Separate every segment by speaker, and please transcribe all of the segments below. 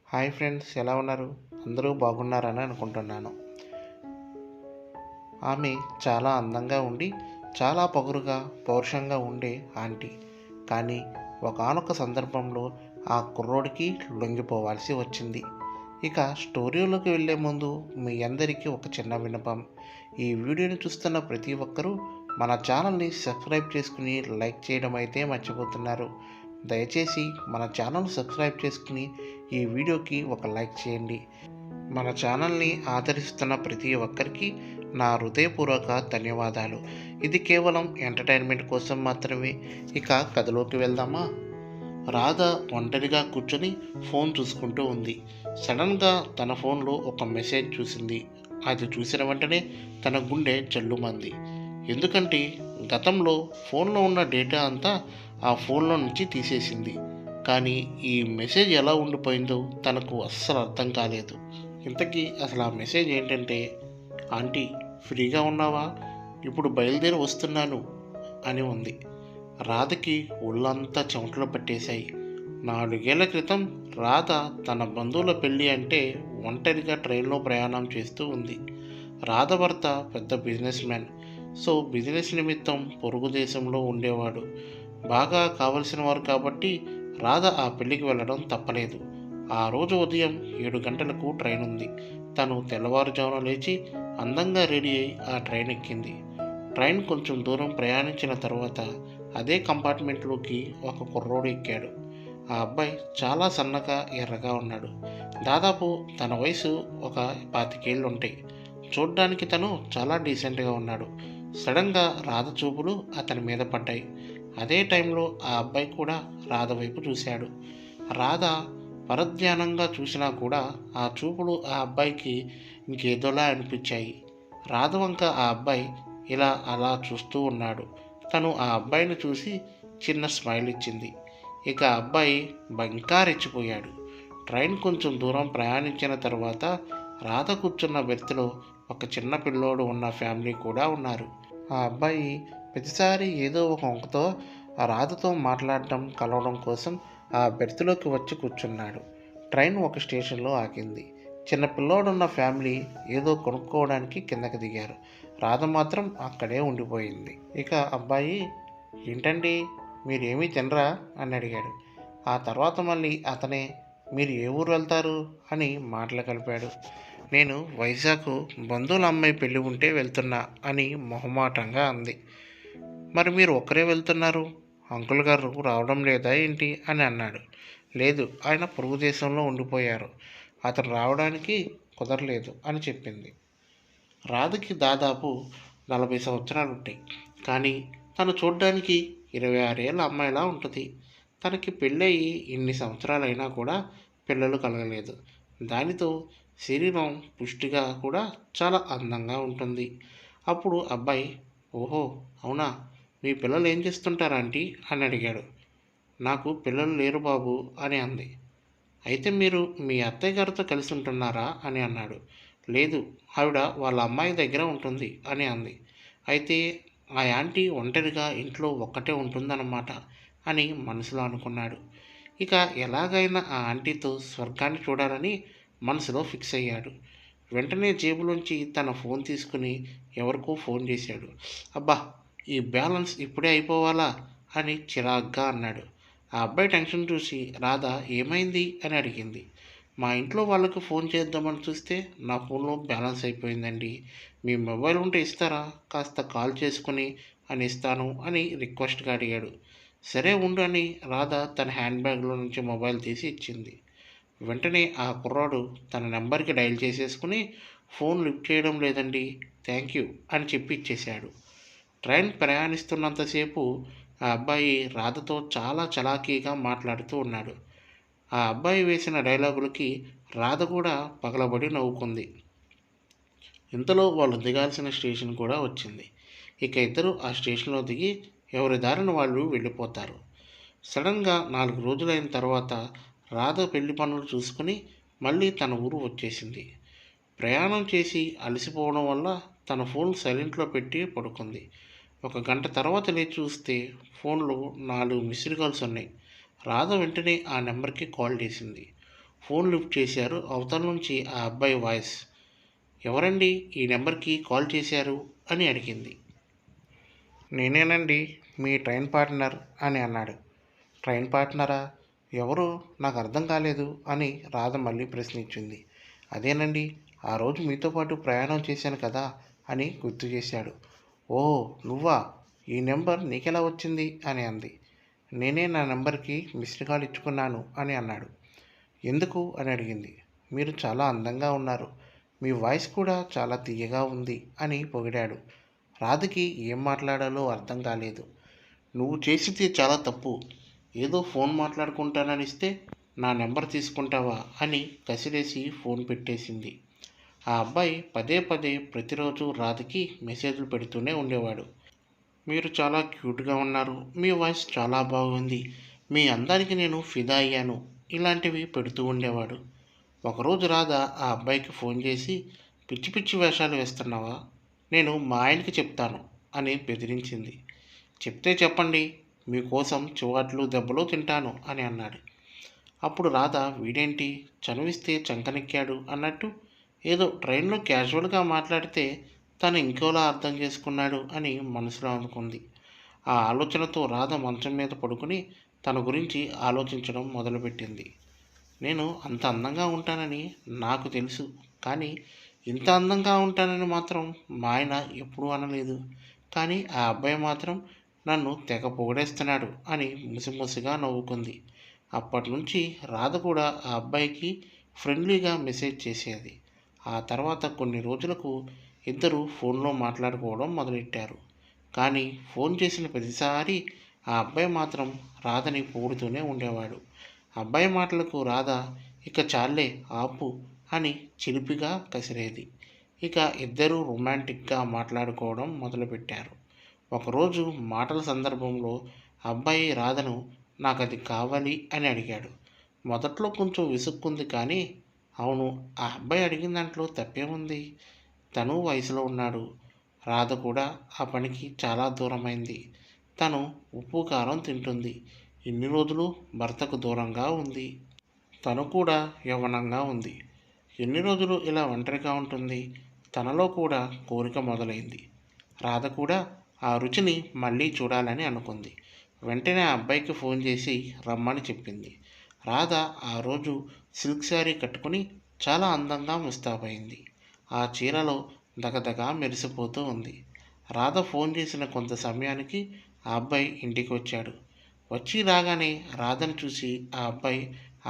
Speaker 1: Hi friends, ఎలా ఉన్నారు? అందరూ బాగున్నారని అనుకుంటున్నాను. ఆమె చాలా అందంగా ఉండి చాలా పొగరుగా పౌరుషంగా ఉండే ఆంటీ. కానీ ఒకానొక సందర్భంలో ఆ కుర్రోడికి లొంగిపోవాల్సి వచ్చింది. ఇక స్టోరీలోకి వెళ్ళే ముందు మీ అందరికీ ఒక చిన్న విన్నపం. ఈ వీడియోని చూస్తున్న ప్రతి ఒక్కరూ మన ఛానల్ని సబ్స్క్రైబ్ చేసుకుని లైక్ చేయడం అయితే మర్చిపోతున్నారు. దయచేసి మన ఛానల్ సబ్స్క్రైబ్ చేసుకుని ఈ వీడియోకి ఒక లైక్ చేయండి. మన ఛానల్ని ఆదరిస్తున్న ప్రతి ఒక్కరికి నా హృదయపూర్వక ధన్యవాదాలు. ఇది కేవలం ఎంటర్టైన్మెంట్ కోసం మాత్రమే. ఇక కథలోకి వెళ్దామా? రాధ ఒంటరిగా కూర్చొని ఫోన్ చూసుకుంటూ ఉంది. సడన్గా తన ఫోన్లో ఒక మెసేజ్ చూసింది. అది చూసిన వెంటనే తన గుండె జల్లుమంది. ఎందుకంటే గతంలో ఫోన్లో ఉన్న డేటా అంతా ఆ ఫోన్లో నుంచి తీసేసింది. కానీ ఈ మెసేజ్ ఎలా ఉండిపోయిందో తనకు అస్సలు అర్థం కాలేదు. ఇంతకీ అసలు ఆ మెసేజ్ ఏంటంటే, ఆంటీ ఫ్రీగా ఉన్నావా, ఇప్పుడు బయలుదేరి వస్తున్నాను అని ఉంది. రాధకి ఒళ్ళంతా చెమటలు పట్టేశాయి. 4 ఏళ్ల క్రితం రాధ తన బంధువుల పెళ్ళి అంటే ఒంటరిగా ట్రైన్లో ప్రయాణం చేస్తూ ఉంది. రాధ భర్త పెద్ద బిజినెస్ మ్యాన్. సో బిజినెస్ నిమిత్తం పొరుగు దేశంలో ఉండేవాడు. బాగా కావలసిన వారు కాబట్టి రాధ ఆ పెళ్లికి వెళ్ళడం తప్పలేదు. ఆ రోజు ఉదయం 7 గంటలకు ట్రైన్ ఉంది. తను తెల్లవారుజామున లేచి అందంగా రెడీ అయి ఆ ట్రైన్ ఎక్కింది. ట్రైన్ కొంచెం దూరం ప్రయాణించిన తర్వాత అదే కంపార్ట్మెంట్లోకి ఒక కుర్రోడు ఎక్కాడు. ఆ అబ్బాయి చాలా సన్నగా ఎర్రగా ఉన్నాడు. దాదాపు తన వయసు ఒక 25 ఏళ్ళు ఉంటాయి. చూడ్డానికి తను చాలా డీసెంట్గా ఉన్నాడు. సడన్గా రాధ చూపులు అతని మీద పడ్డాయి. అదే టైంలో ఆ అబ్బాయి కూడా రాధ వైపు చూశాడు. రాధ పరధ్యానంగా చూసినా కూడా ఆ చూపులు ఆ అబ్బాయికి ఇంకేదోలా అనిపించాయి. రాధ వంక ఆ అబ్బాయి ఇలా అలా చూస్తూ ఉన్నాడు. తను ఆ అబ్బాయిని చూసి చిన్న స్మైల్ ఇచ్చింది. ఇక ఆ అబ్బాయి ఇంకా రెచ్చిపోయాడు. ట్రైన్ కొంచెం దూరం ప్రయాణించిన తర్వాత రాధ కూర్చున్న బెర్త్లో ఒక చిన్న పిల్లోడు ఉన్న ఫ్యామిలీ కూడా ఉన్నారు. ఆ అబ్బాయి ప్రతిసారి ఏదో ఒక వంకతో ఆ రాధతో మాట్లాడటం కలవడం కోసం ఆ బెర్త్లోకి వచ్చి కూర్చున్నాడు. ట్రైన్ ఒక స్టేషన్లో ఆగింది. చిన్న పిల్లోడున్న ఫ్యామిలీ ఏదో కొనుక్కోవడానికి కిందకి దిగారు. రాధ మాత్రం అక్కడే ఉండిపోయింది. ఇక అబ్బాయి, ఏంటండి మీరేమీ తినరా అని అడిగాడు. ఆ తర్వాత మళ్ళీ అతనే, మీరు ఏ ఊరు వెళ్తారు అని మాటలు కలిపాడు. నేను వైజాగ్ బంధువుల అమ్మాయి పెళ్ళి ఉంటే వెళ్తున్నా అని మొహమాటంగా అంది. మరి మీరు ఒక్కరే వెళ్తున్నారు, అంకుల్ గారు రావడం లేదా ఏంటి అని అన్నాడు. లేదు, ఆయన పొరుగు దేశంలో ఉండిపోయారు, అతను రావడానికి కుదరలేదు అని చెప్పింది. రాధకి దాదాపు 40 సంవత్సరాలు ఉంటాయి. కానీ తను చూడ్డానికి 26 ఏళ్ళ అమ్మాయిలా ఉంటుంది. తనకి పెళ్ళయి ఇన్ని సంవత్సరాలైనా కూడా పిల్లలు కలగలేదు. దానితో శరీరం పుష్టిగా కూడా చాలా అందంగా ఉంటుంది. అప్పుడు అబ్బాయి, ఓహో అవునా, మీ పిల్లలు ఏం చేస్తుంటారా ఆంటీ అని అడిగాడు. నాకు పిల్లలు లేరు బాబు అని అంది. అయితే మీరు మీ అత్తయ్య గారితో కలిసి ఉంటున్నారా అని అన్నాడు. లేదు, ఆవిడ వాళ్ళ అమ్మాయి దగ్గర ఉంటుంది అని అంది. అయితే ఆ యాంటీ ఒంటరిగా ఇంట్లో ఒక్కటే ఉంటుందన్నమాట అని మనసులో అనుకున్నాడు. ఇక ఎలాగైనా ఆ ఆంటీతో స్వర్గాన్ని చూడాలని మనసులో ఫిక్స్ అయ్యాడు. వెంటనే జేబులోంచి తన ఫోన్ తీసుకుని ఎవరికో ఫోన్ చేశాడు. అబ్బా, ఈ బ్యాలెన్స్ ఇప్పుడే అయిపోవాలా అని చిరాగ్గా అన్నాడు. ఆ అబ్బాయి టెన్షన్ చూసి రాధ ఏమైంది అని అడిగింది. మా ఇంట్లో వాళ్ళకి ఫోన్ చేద్దామని చూస్తే నా ఫోన్లో బ్యాలెన్స్ అయిపోయిందండి, మీ మొబైల్ ఉంటే ఇస్తారా, కాస్త కాల్ చేసుకుని అని ఇస్తాను అని రిక్వెస్ట్గా అడిగాడు. సరే ఉండు అని రాధ తన హ్యాండ్ బ్యాగ్లో నుంచి మొబైల్ తీసి ఇచ్చింది. వెంటనే ఆ కుర్రాడు తన నెంబర్కి డయల్ చేసేసుకుని, ఫోన్ లిఫ్ట్ చేయడం లేదండి, థ్యాంక్ యూ అని చెప్పి ఇచ్చేశాడు. ట్రైన్ ప్రయాణిస్తున్నంతసేపు ఆ అబ్బాయి రాధతో చాలా చలాకీగా మాట్లాడుతూ ఉన్నాడు. ఆ అబ్బాయి వేసిన డైలాగులకి రాధ కూడా పగలబడి నవ్వుకుంది. ఇంతలో వాళ్ళు దిగాల్సిన స్టేషన్ కూడా వచ్చింది. ఇక ఇద్దరు ఆ స్టేషన్లో దిగి ఎవరి దారిన వాళ్ళు వెళ్ళిపోతారు. సడన్గా 4 రోజులైన తర్వాత రాధ పెళ్లి పనులు చూసుకుని మళ్ళీ తన ఊరు వచ్చేసింది. ప్రయాణం చేసి అలసిపోవడం వల్ల తన ఫోన్ సైలెంట్లో పెట్టి పడుకుంది. 1 గంట తర్వాత లేచి చూస్తే ఫోన్లో 4 మిస్డ్ కాల్స్ ఉన్నాయి. రాధ వెంటనే ఆ నెంబర్కి కాల్ చేసింది. ఫోన్ లిఫ్ట్ చేశారు. అవతల నుంచి ఆ అబ్బాయి వాయిస్. ఎవరండి ఈ నెంబర్కి కాల్ చేశారు అని అడిగింది. నేనేనండి, మీ ట్రైన్ పార్ట్నర్ అని అన్నాడు. ట్రైన్ పార్ట్నరా? ఎవరు? నాకు అర్థం కాలేదు అని రాధ మళ్ళీ ప్రశ్నించింది. అదేనండి, ఆ రోజు మీతో పాటు ప్రయాణం చేశాను కదా అని గుర్తు చేశాడు. ఓ, నువ్వా? ఈ నెంబర్ నీకెలా వచ్చింది అని అంది. నేనే నా నెంబర్కి మిస్డ్ కాల్ ఇచ్చుకున్నాను అని అన్నాడు. ఎందుకు అని అడిగింది. మీరు చాలా అందంగా ఉన్నారు, మీ వాయిస్ కూడా చాలా తీయగా ఉంది అని పొగిడాడు. రాధకి ఏం మాట్లాడాలో అర్థం కాలేదు. నువ్వు చేసింది చాలా తప్పు. ఏదో ఫోన్ మాట్లాడుకుంటానని ఇస్తే నా నెంబర్ తీసుకుంటావా అని కసిరేసి ఫోన్ పెట్టేసింది. ఆ అబ్బాయి పదే పదే ప్రతిరోజు రాధకి మెసేజ్లు పెడుతూనే ఉండేవాడు. మీరు చాలా క్యూట్గా ఉన్నారు, మీ వాయిస్ చాలా బాగుంది, మీ అందానికి నేను ఫిదా అయ్యాను, ఇలాంటివి పెడుతూ ఉండేవాడు. ఒకరోజు రాధ ఆ అబ్బాయికి ఫోన్ చేసి, పిచ్చి పిచ్చి వేషాలు వేస్తున్నావా, నేను మా ఆయనకి చెప్తాను అని బెదిరించింది. చెప్తే చెప్పండి, మీకోసం చివాట్లు దెబ్బలు తింటాను అని అన్నాడు. అప్పుడు రాధ వీడేంటి చనువిస్తే చంకనెక్కాడు అన్నట్టు ఏదో ట్రైన్లో క్యాజువల్గా మాట్లాడితే తను ఇంకోలా అర్థం చేసుకున్నాడు అని మనసులో అనుకుంది. ఆ ఆలోచనతో రాధ మంచం మీద పడుకుని తన గురించి ఆలోచించడం మొదలుపెట్టింది. నేను అంత అందంగా ఉంటానని నాకు తెలుసు, కానీ ఇంత అందంగా ఉంటానని మాత్రం మా ఆయన ఎప్పుడూ అనలేదు. కానీ ఆ అబ్బాయి మాత్రం నన్ను తెగ పొగిడేస్తున్నాడు అని ముసిముసిగా నవ్వుకుంది. అప్పటి నుంచి రాధ కూడా ఆ అబ్బాయికి ఫ్రెండ్లీగా మెసేజ్ చేసేది. ఆ తర్వాత కొన్ని రోజులకు ఇద్దరు ఫోన్లో మాట్లాడుకోవడం మొదలెట్టారు. కానీ ఫోన్ చేసిన ప్రతిసారి ఆ అబ్బాయి మాత్రం రాధని పొగుడుతూనే ఉండేవాడు. అబ్బాయి మాటలకు రాధ ఇక చాలే ఆపు అని చిలిపిగా కసిరేది. ఇక ఇద్దరూ రొమాంటిక్గా మాట్లాడుకోవడం మొదలుపెట్టారు. ఒకరోజు మాటల సందర్భంలో అబ్బాయి రాధను నాకది కావాలి అని అడిగాడు. మొదట్లో కొంచెం విసుక్కుంది, కానీ అవును, ఆ అబ్బాయి అడిగిన దాంట్లో తప్పేముంది, తను వయసులో ఉన్నాడు. రాధ కూడా ఆ పనికి చాలా దూరమైంది. తను ఉప్పు కారం తింటుంది. ఇన్ని రోజులు భర్తకు దూరంగా ఉంది. తను కూడా యవ్వనంగా ఉంది. ఎన్ని రోజులు ఇలా ఒంటరిగా ఉంటుంది? తనలో కూడా కోరిక మొదలైంది. రాధ కూడా ఆ రుచిని మళ్ళీ చూడాలని అనుకుంది. వెంటనే ఆ అబ్బాయికి ఫోన్ చేసి రమ్మని చెప్పింది. రాధ ఆ రోజు సిల్క్ శారీ కట్టుకుని చాలా అందంగా ముస్తాబైంది. ఆ చీరలో దగదగా మెరిసిపోతూ ఉంది. రాధ ఫోన్ చేసిన కొంత సమయానికి ఆ అబ్బాయి ఇంటికి వచ్చాడు. వచ్చి రాగానే రాధను చూసి ఆ అబ్బాయి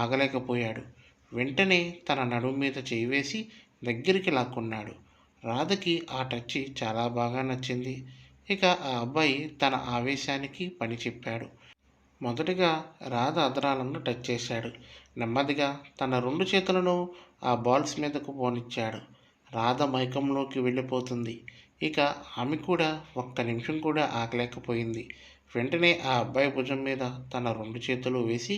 Speaker 1: ఆగలేకపోయాడు. వెంటనే తన నడుము మీద చేయి వేసి దగ్గరికి లాక్కున్నాడు. రాధకి ఆ టచ్ చాలా బాగా నచ్చింది. ఇక ఆ అబ్బాయి తన ఆవేశానికి పని చెప్పాడు. మొదటిగా రాధ అధరాలను టచ్ చేశాడు. నెమ్మదిగా తన రెండు చేతులను ఆ బాల్స్ మీదకు పోనిచ్చాడు. రాధ మైకంలోకి వెళ్ళిపోతుంది. ఇక ఆమె కూడా ఒక్క నిమిషం కూడా ఆగలేకపోయింది. వెంటనే ఆ అబ్బాయి భుజం మీద తన రెండు చేతులు వేసి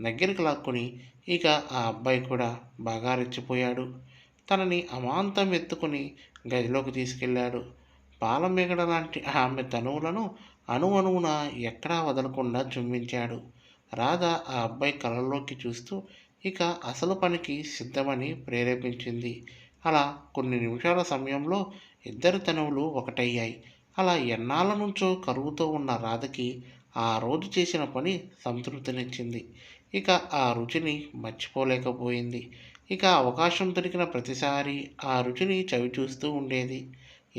Speaker 1: దగ్గరికి లాక్కుని ఇక ఆ అబ్బాయి కూడా బాగా రెచ్చిపోయాడు. తనని అమాంతం ఎత్తుకుని గదిలోకి తీసుకెళ్ళాడు. పాలమేగడ లాంటి ఆమె తనువులను అణువణువున ఎక్కడా వదలకుండా చుంబించాడు. రాధ ఆ అబ్బాయి కళ్ళల్లోకి చూస్తూ ఇక అసలు పనికి సిద్ధమని ప్రేరేపించింది. అలా కొన్ని నిమిషాల సమయంలో ఇద్దరి తనువులు ఒకటయ్యాయి. అలా ఎన్నాళ్ళ నుంచో కరువుతో ఉన్న రాధకి ఆ రోజు చేసిన పని సంతృప్తినిచ్చింది. ఇక ఆ రుచిని మర్చిపోలేకపోయింది. ఇక అవకాశం దొరికిన ప్రతిసారి ఆ రుచిని చవిచూస్తూ ఉండేది.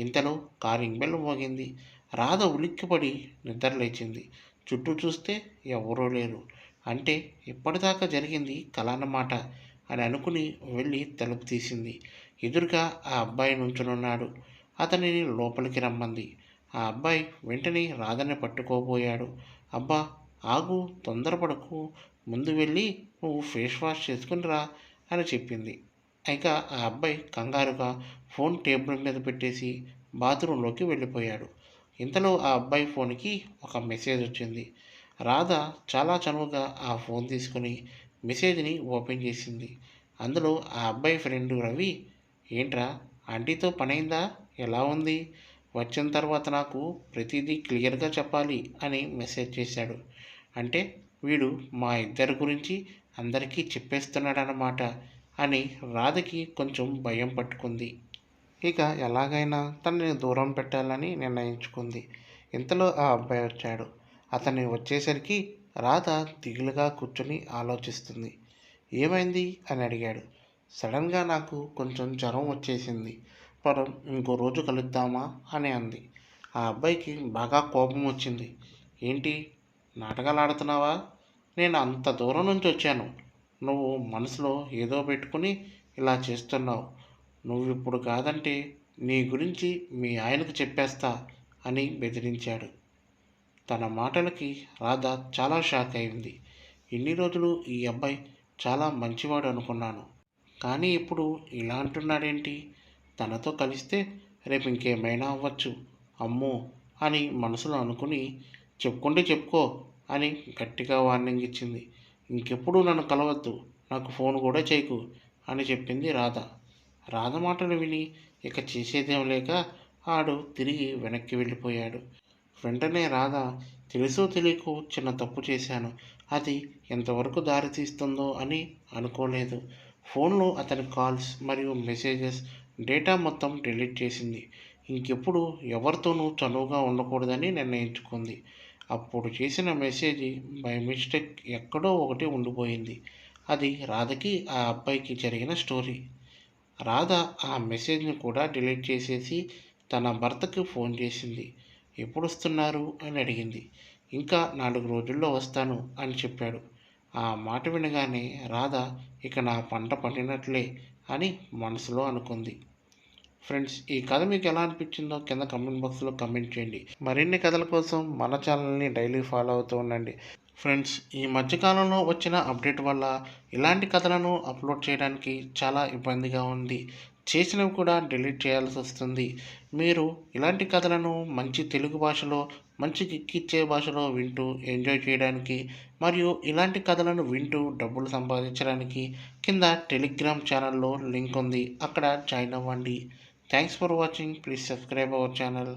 Speaker 1: ఇంతలో కాలింగ్ బెల్ మోగింది. రాధ ఉలిక్కిపడి నిద్రలేచింది. చుట్టూ చూస్తే ఎవరూ లేరు. అంటే ఇప్పటిదాకా జరిగింది కల అన్నమాట అని అనుకుని వెళ్ళి తలుపు తీసింది. ఎదురుగా ఆ అబ్బాయి నుంచునున్నాడు. అతనిని లోపలికి రమ్మంది. ఆ అబ్బాయి వెంటనే రాధని పట్టుకోబోయాడు. అబ్బా, ఆగు, తొందరపడకు, ముందు వెళ్ళి నువ్వు ఫేస్ వాష్ చేసుకుని రా అని చెప్పింది. ఇక ఆ అబ్బాయి కంగారుగా ఫోన్ టేబుల్ మీద పెట్టేసి బాత్రూంలోకి వెళ్ళిపోయాడు. ఇంతలో ఆ అబ్బాయి ఫోన్కి ఒక మెసేజ్ వచ్చింది. రాధ చాలా చనువుగా ఆ ఫోన్ తీసుకుని మెసేజ్ని ఓపెన్ చేసింది. అందులో ఆ అబ్బాయి ఫ్రెండ్ రవి, ఏంట్రా, ఆంటీతో పనైందా, ఎలా ఉంది, వచ్చిన తర్వాత నాకు ప్రతిదీ క్లియర్గా చెప్పాలి అని మెసేజ్ చేశాడు. అంటే వీడు మా ఇద్దరి గురించి అందరికీ చెప్పేస్తున్నాడన్నమాట అని రాధకి కొంచెం భయం పట్టుకుంది. ఇక ఎలాగైనా తనని దూరం పెట్టాలని నిర్ణయించుకుంది. ఇంతలో ఆ అబ్బాయి వచ్చాడు. అతన్ని వచ్చేసరికి రాధ దిగులుగా కూర్చొని ఆలోచిస్తుంది. ఏమైంది అని అడిగాడు. సడన్గా నాకు కొంచెం జ్వరం వచ్చేసింది. మనం ఇంకో రోజు కలుద్దామా అని అంది. ఆ అబ్బాయికి బాగా కోపం వచ్చింది. ఏంటి, నాటకాలు ఆడుతున్నావా? నేను అంత దూరం నుంచి వచ్చాను. నువ్వు మనసులో ఏదో పెట్టుకుని ఇలా చేస్తున్నావు. నువ్విప్పుడు కాదంటే నీ గురించి మీ ఆయనకు చెప్పేస్తా అని బెదిరించాడు. తన మాటలకి రాధ చాలా షాక్ అయింది. ఇన్ని రోజులు ఈ అబ్బాయి చాలా మంచివాడు అనుకున్నాను. కానీ ఇప్పుడు ఇలా అంటున్నాడేంటి? తనతో కలిస్తే రేపు ఇంకేమైనా అవ్వచ్చు. అమ్మో అని మనసులో అనుకుని చెప్పుకుంటే చెప్పుకో అని గట్టిగా వార్నింగ్ ఇచ్చింది. ఇంకెప్పుడు నన్ను కలవద్దు, నాకు ఫోన్ కూడా చేయకు అని చెప్పింది రాధ. రాధ మాటలు విని ఇక చేసేదేం లేక ఆడు తిరిగి వెనక్కి వెళ్ళిపోయాడు. వెంటనే రాధ తెలుసో తెలియకో చిన్న తప్పు చేశాను, అది ఎంతవరకు దారి తీస్తుందో అని అనుకోలేదు. ఫోన్లో అతని కాల్స్ మరియు మెసేజెస్ డేటా మొత్తం డిలీట్ చేసింది. ఇంకెప్పుడు ఎవరితోనూ చనువుగా ఉండకూడదని నిర్ణయించుకుంది. అప్పుడు చేసిన మెసేజ్ బై మిస్టేక్ ఎక్కడో ఒకటి ఉండిపోయింది. అది రాధకి ఆ అబ్బాయికి జరిగిన స్టోరీ. రాధ ఆ మెసేజ్ని కూడా డిలీట్ చేసేసి తన భర్తకి ఫోన్ చేసింది. ఎప్పుడొస్తున్నారు అని అడిగింది. ఇంకా 4 రోజుల్లో వస్తాను అని చెప్పాడు. ఆ మాట వినగానే రాధ ఇక నా పంట పండినట్లే అని మనసులో అనుకుంది. ఫ్రెండ్స్, ఈ కథ మీకు ఎలా అనిపించిందో కింద కమెంట్ బాక్స్లో కమెంట్ చేయండి. మరిన్ని కథల కోసం మన ఛానల్ని డైలీ ఫాలో అవుతూ ఉండండి. ఫ్రెండ్స్, ఈ మధ్యకాలంలో వచ్చిన అప్డేట్ వల్ల ఇలాంటి కథలను అప్లోడ్ చేయడానికి చాలా ఇబ్బందిగా ఉంది. చేసినవి కూడా డిలీట్ చేయాల్సి వస్తుంది. మీరు ఇలాంటి కథలను మంచి తెలుగు భాషలో, మంచి కిక్కిచ్చే భాషలో వింటూ ఎంజాయ్ చేయడానికి మరియు ఇలాంటి కథలను వింటూ డబ్బులు సంపాదించడానికి కింద టెలిగ్రామ్ ఛానల్లో లింక్ ఉంది, అక్కడ జాయిన్ అవ్వండి. Thanks for watching. Please subscribe our channel.